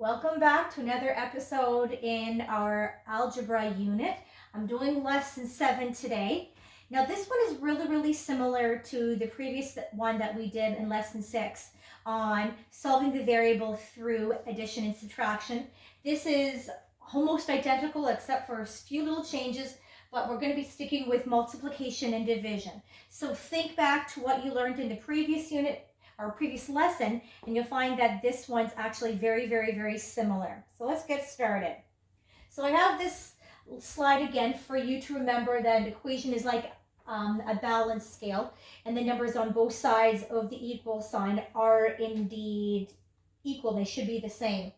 Welcome back to another episode in our algebra unit. I'm doing lesson 7 today. Now this one is really similar to the previous one that we did in lesson 6 on solving the variable through addition and subtraction. This is almost identical except for a few little changes, but we're going to be sticking with multiplication and division. So think back to what you learned in the previous unit our previous lesson, and you'll find that this one's actually very similar. So let's get started. So I have this slide again for you to remember that an equation is like a balance scale, and the numbers on both sides of the equal sign are indeed equal. They should be the same.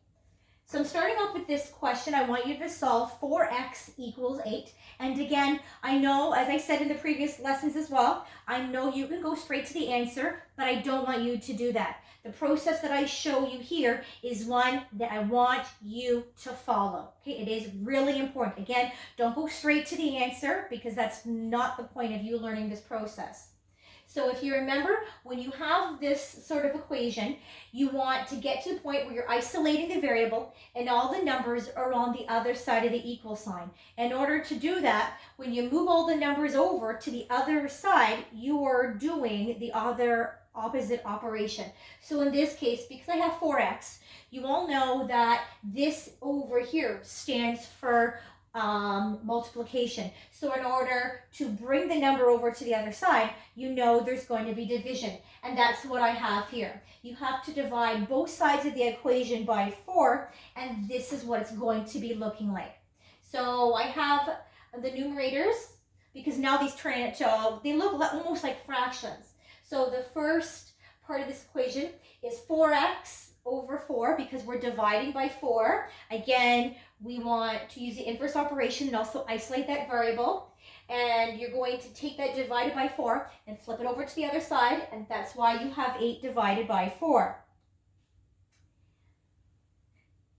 So I'm starting off with this question. I want you to solve 4x equals 8. And again, I know, as I said in the previous lessons as well, I know you can go straight to the answer, but I don't want you to do that. The process that I show you here is one that I want you to follow. Okay, it is really important. Again, don't go straight to the answer because that's not the point of you learning this process. So if you remember, when you have this sort of equation, you want to get to the point where you're isolating the variable and all the numbers are on the other side of the equal sign. In order to do that, when you move all the numbers over to the other side, you are doing the other opposite operation. So in this case, because I have 4x, you all know that this over here stands for multiplication. So in order to bring the number over to the other side, you know there's going to be division. And that's what I have here. You have to divide both sides of the equation by 4, and this is what it's going to be looking like. So I have the numerators, because now these turn into, they look almost like fractions. So the first part of this equation is 4x over 4 because we're dividing by 4. Again, we want to use the inverse operation and also isolate that variable. And you're going to take that divided by 4 and flip it over to the other side, and that's why you have 8 divided by 4.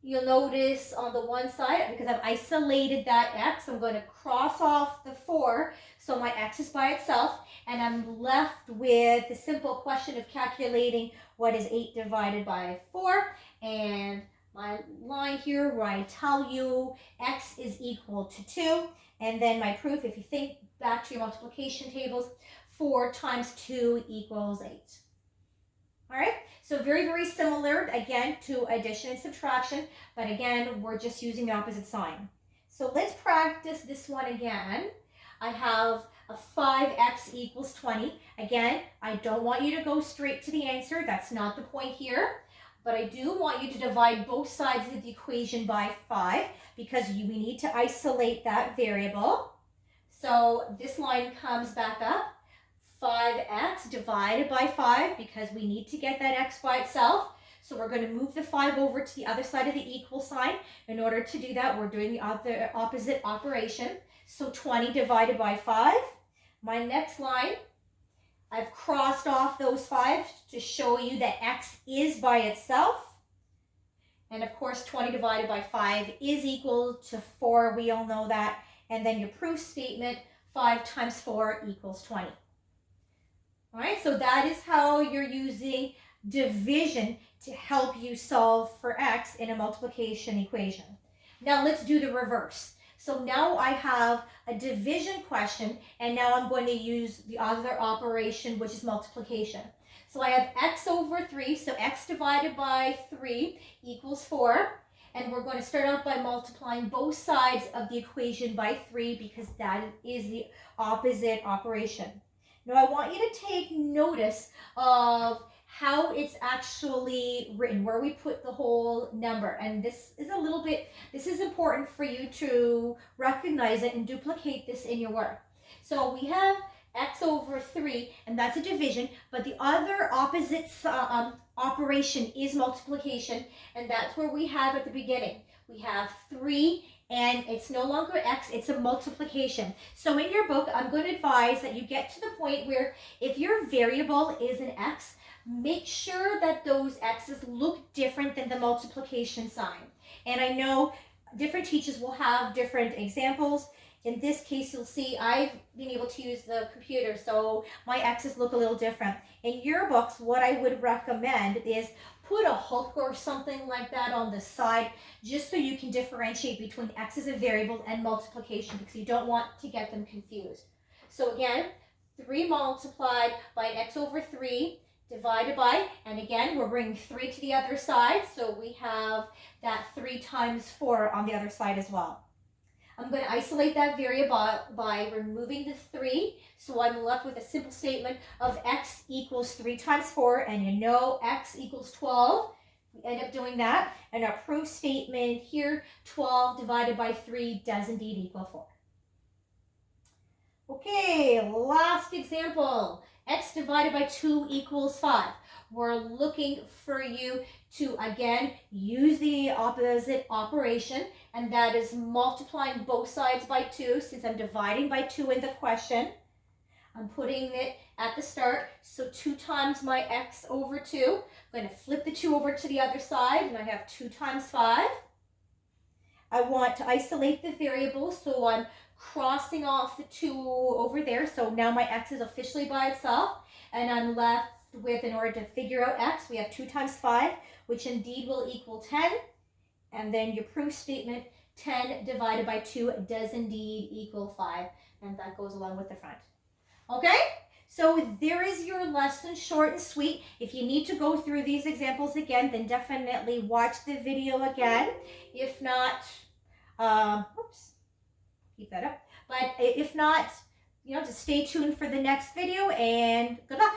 You'll notice on the one side, because I've isolated that x, I'm going to cross off the 4, so my x is by itself, and I'm left with the simple question of calculating what is 8 divided by 4, and my line here where I tell you x is equal to 2, and then my proof, if you think back to your multiplication tables, 4 times 2 equals 8. All right, so very similar, again, to addition and subtraction, but again, we're just using the opposite sign. So let's practice this one again. I have a 5x equals 20. Again, I don't want you to go straight to the answer. That's not the point here. But I do want you to divide both sides of the equation by 5 because we need to isolate that variable. So this line comes back up. 5x divided by 5 because we need to get that x by itself. So we're going to move the 5 over to the other side of the equal sign. In order to do that, we're doing the other opposite operation. So 20 divided by 5. My next line, I've crossed off those 5 to show you that x is by itself. And of course, 20 divided by 5 is equal to 4. We all know that. And then your proof statement, 5 times 4 equals 20. All right, so that is how you're using division to help you solve for x in a multiplication equation. Now let's do the reverse. So now I have a division question, and now I'm going to use the other operation, which is multiplication. So I have x over 3, so x divided by 3 equals 4. And we're going to start off by multiplying both sides of the equation by 3 because that is the opposite operation. Now I want you to take notice of how it's actually written, where we put the whole number. And this is important for you to recognize it and duplicate this in your work. So we have x over 3, and that's a division, but the other opposite operation is multiplication, and that's where we have at the beginning. We have 3, and it's no longer x, it's a multiplication. So in your book, I'm going to advise that you get to the point where if your variable is an x, make sure that those x's look different than the multiplication sign. And I know different teachers will have different examples. In this case, you'll see I've been able to use the computer, so my x's look a little different. In your books, what I would recommend is put a hook or something like that on the side, just so you can differentiate between x as a variable and multiplication, because you don't want to get them confused. So again, 3 multiplied by x over 3 divided by, and again, we're bringing 3 to the other side, so we have that 3 times 4 on the other side as well. I'm going to isolate that variable by removing the 3, so I'm left with a simple statement of x equals 3 times 4, and you know x equals 12. We end up doing that, and our proof statement here, 12 divided by 3 does indeed equal 4. Okay, last example. X divided by 2 equals 5. We're looking for you to, again, use the opposite operation, and that is multiplying both sides by 2, since I'm dividing by 2 in the question. I'm putting it at the start, so 2 times my x over 2. I'm going to flip the 2 over to the other side, and I have 2 times 5. I want to isolate the variables, so I'm crossing off the 2 over there. So now my x is officially by itself, and I'm left with, in order to figure out x, we have 2 times 5, which indeed will equal 10. And then your proof statement, 10 divided by 2 does indeed equal 5. And that goes along with the front. Okay? So there is your lesson, short and sweet. If you need to go through these examples again, then definitely watch the video again. If not, oops, keep that up. But if not, just stay tuned for the next video, and good luck.